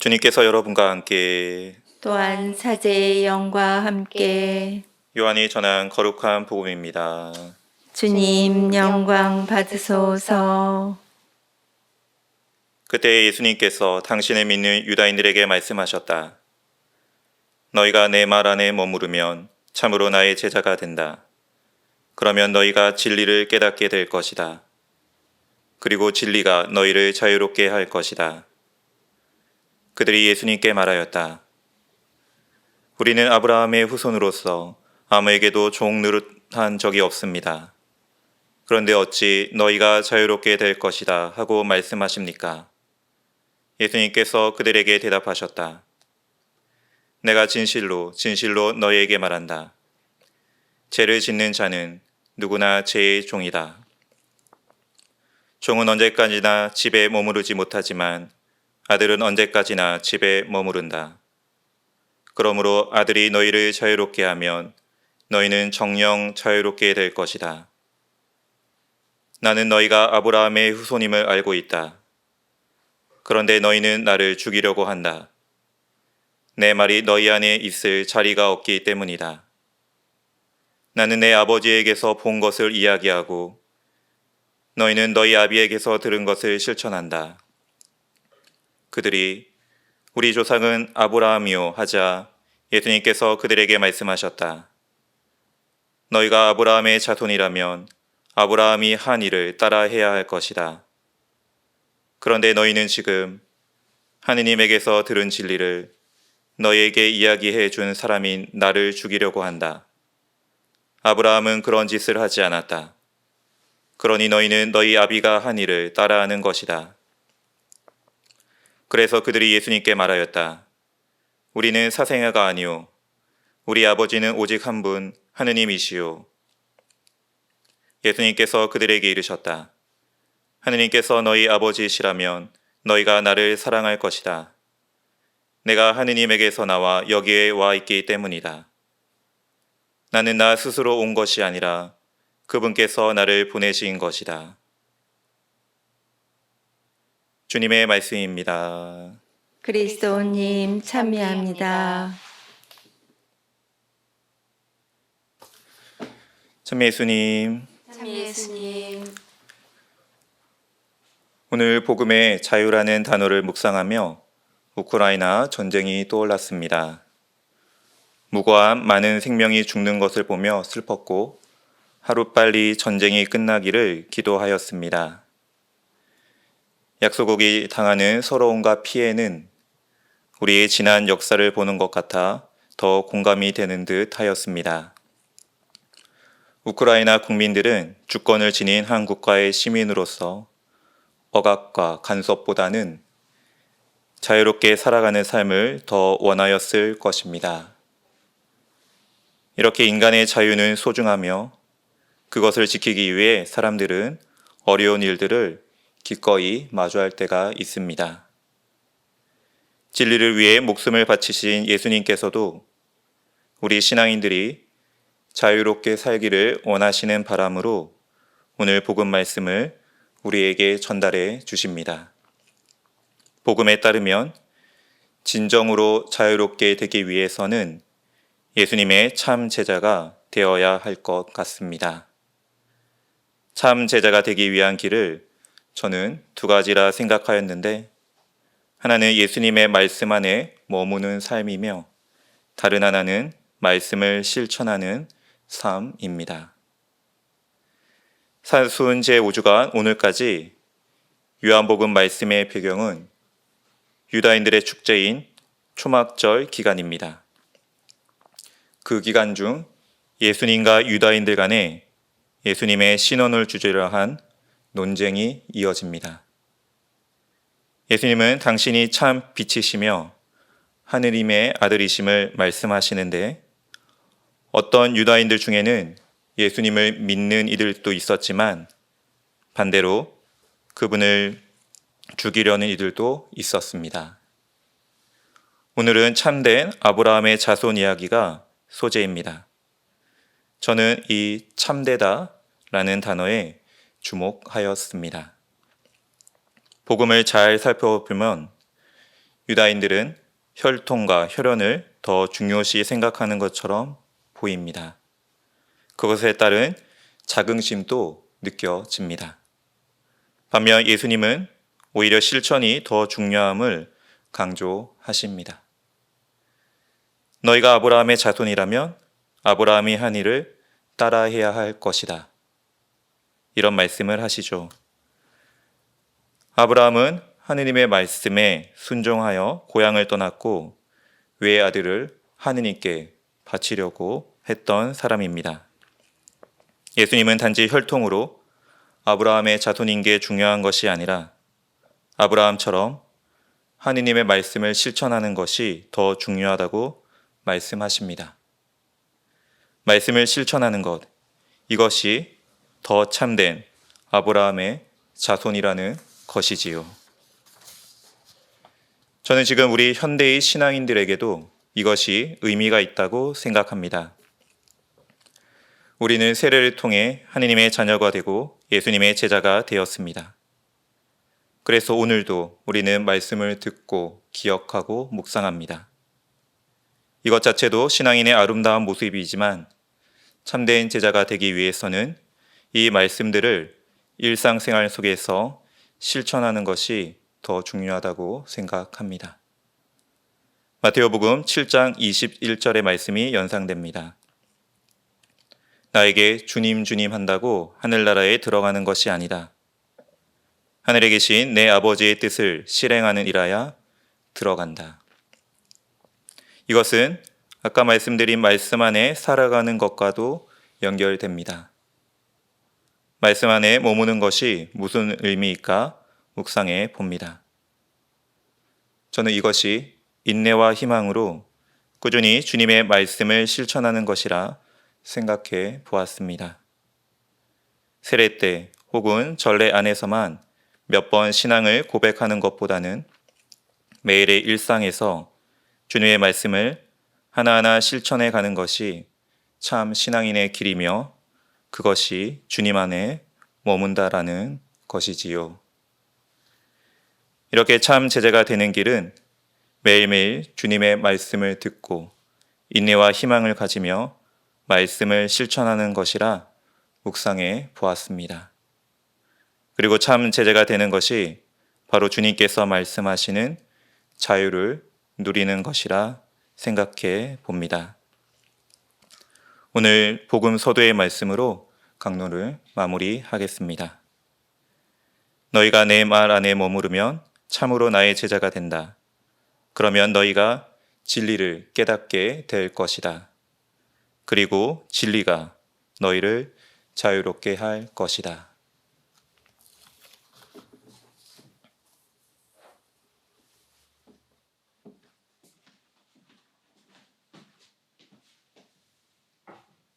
주님께서 여러분과 함께 또한 사제의 영과 함께 요한이 전한 거룩한 복음입니다. 주님 영광 받으소서. 그때 예수님께서 당신을 믿는 유다인들에게 말씀하셨다. 너희가 내 말 안에 머무르면 참으로 나의 제자가 된다. 그러면 너희가 진리를 깨닫게 될 것이다. 그리고 진리가 너희를 자유롭게 할 것이다. 그들이 예수님께 말하였다. 우리는 아브라함의 후손으로서 아무에게도 종 노릇한 적이 없습니다. 그런데 어찌 너희가 자유롭게 될 것이다 하고 말씀하십니까? 예수님께서 그들에게 대답하셨다. 내가 진실로 진실로 너희에게 말한다. 죄를 짓는 자는 누구나 죄의 종이다. 종은 언제까지나 집에 머무르지 못하지만 아들은 언제까지나 집에 머무른다. 그러므로 아들이 너희를 자유롭게 하면 너희는 정녕 자유롭게 될 것이다. 나는 너희가 아브라함의 후손임을 알고 있다. 그런데 너희는 나를 죽이려고 한다. 내 말이 너희 안에 있을 자리가 없기 때문이다. 나는 내 아버지에게서 본 것을 이야기하고 너희는 너희 아비에게서 들은 것을 실천한다. 그들이 우리 조상은 아브라함이요 하자 예수님께서 그들에게 말씀하셨다. 너희가 아브라함의 자손이라면 아브라함이 한 일을 따라 해야 할 것이다. 그런데 너희는 지금 하느님에게서 들은 진리를 너희에게 이야기해 준 사람인 나를 죽이려고 한다. 아브라함은 그런 짓을 하지 않았다. 그러니 너희는 너희 아비가 한 일을 따라하는 것이다. 그래서 그들이 예수님께 말하였다. 우리는 사생아가 아니오. 우리 아버지는 오직 한 분 하느님이시오. 예수님께서 그들에게 이르셨다. 하느님께서 너희 아버지시라면 너희가 나를 사랑할 것이다. 내가 하느님에게서 나와 여기에 와 있기 때문이다. 나는 나 스스로 온 것이 아니라 그분께서 나를 보내신 것이다. 주님의 말씀입니다. 그리스도님 참여합니다. 참 예수님, 참 예수님, 오늘 복음의 자유라는 단어를 묵상하며 우크라이나 전쟁이 떠올랐습니다. 무고한 많은 생명이 죽는 것을 보며 슬펐고 하루빨리 전쟁이 끝나기를 기도하였습니다. 약소국이 당하는 서러움과 피해는 우리의 지난 역사를 보는 것 같아 더 공감이 되는 듯 하였습니다. 우크라이나 국민들은 주권을 지닌 한 국가의 시민으로서 억압과 간섭보다는 자유롭게 살아가는 삶을 더 원하였을 것입니다. 이렇게 인간의 자유는 소중하며 그것을 지키기 위해 사람들은 어려운 일들을 기꺼이 마주할 때가 있습니다. 진리를 위해 목숨을 바치신 예수님께서도 우리 신앙인들이 자유롭게 살기를 원하시는 바람으로 오늘 복음 말씀을 우리에게 전달해 주십니다. 복음에 따르면 진정으로 자유롭게 되기 위해서는 예수님의 참 제자가 되어야 할 것 같습니다. 참 제자가 되기 위한 길을 저는 두 가지라 생각하였는데 하나는 예수님의 말씀 안에 머무는 삶이며 다른 하나는 말씀을 실천하는 삶입니다. 사순 제5주간 오늘까지 요한복음 말씀의 배경은 유다인들의 축제인 초막절 기간입니다. 그 기간 중 예수님과 유다인들 간에 예수님의 신원을 주제로 한 논쟁이 이어집니다. 예수님은 당신이 참 빛이시며 하느님의 아들이심을 말씀하시는데 어떤 유다인들 중에는 예수님을 믿는 이들도 있었지만 반대로 그분을 죽이려는 이들도 있었습니다. 오늘은 참된 아브라함의 자손 이야기가 소재입니다. 저는 이 참되다라는 단어에 주목하였습니다. 복음을 잘 살펴보면 유다인들은 혈통과 혈연을 더 중요시 생각하는 것처럼 보입니다. 그것에 따른 자긍심도 느껴집니다. 반면 예수님은 오히려 실천이 더 중요함을 강조하십니다. 너희가 아브라함의 자손이라면 아브라함이 한 일을 따라해야 할 것이다. 이런 말씀을 하시죠. 아브라함은 하느님의 말씀에 순종하여 고향을 떠났고 외의 아들을 하느님께 바치려고 했던 사람입니다. 예수님은 단지 혈통으로 아브라함의 자손인 게 중요한 것이 아니라 아브라함처럼 하느님의 말씀을 실천하는 것이 더 중요하다고 말씀하십니다. 말씀을 실천하는 것, 이것이 더 참된 아브라함의 자손이라는 것이지요. 저는 지금 우리 현대의 신앙인들에게도 이것이 의미가 있다고 생각합니다. 우리는 세례를 통해 하느님의 자녀가 되고 예수님의 제자가 되었습니다. 그래서 오늘도 우리는 말씀을 듣고 기억하고 묵상합니다. 이것 자체도 신앙인의 아름다운 모습이지만 참된 제자가 되기 위해서는 이 말씀들을 일상생활 속에서 실천하는 것이 더 중요하다고 생각합니다. 마테오복음 7장 21절의 말씀이 연상됩니다. 나에게 주님 주님 한다고 하늘나라에 들어가는 것이 아니다. 하늘에 계신 내 아버지의 뜻을 실행하는 이라야 들어간다. 이것은 아까 말씀드린 말씀 안에 살아가는 것과도 연결됩니다. 말씀 안에 머무는 것이 무슨 의미일까 묵상해 봅니다. 저는 이것이 인내와 희망으로 꾸준히 주님의 말씀을 실천하는 것이라 생각해 보았습니다. 세례 때 혹은 전례 안에서만 몇 번 신앙을 고백하는 것보다는 매일의 일상에서 주님의 말씀을 하나하나 실천해 가는 것이 참 신앙인의 길이며 그것이 주님 안에 머문다라는 것이지요. 이렇게 참 제자가 되는 길은 매일매일 주님의 말씀을 듣고 인내와 희망을 가지며 말씀을 실천하는 것이라 묵상해 보았습니다. 그리고 참 제자가 되는 것이 바로 주님께서 말씀하시는 자유를 누리는 것이라 생각해 봅니다. 오늘 복음 서두의 말씀으로 강론을 마무리하겠습니다. 너희가 내 말 안에 머무르면 참으로 나의 제자가 된다. 그러면 너희가 진리를 깨닫게 될 것이다. 그리고 진리가 너희를 자유롭게 할 것이다.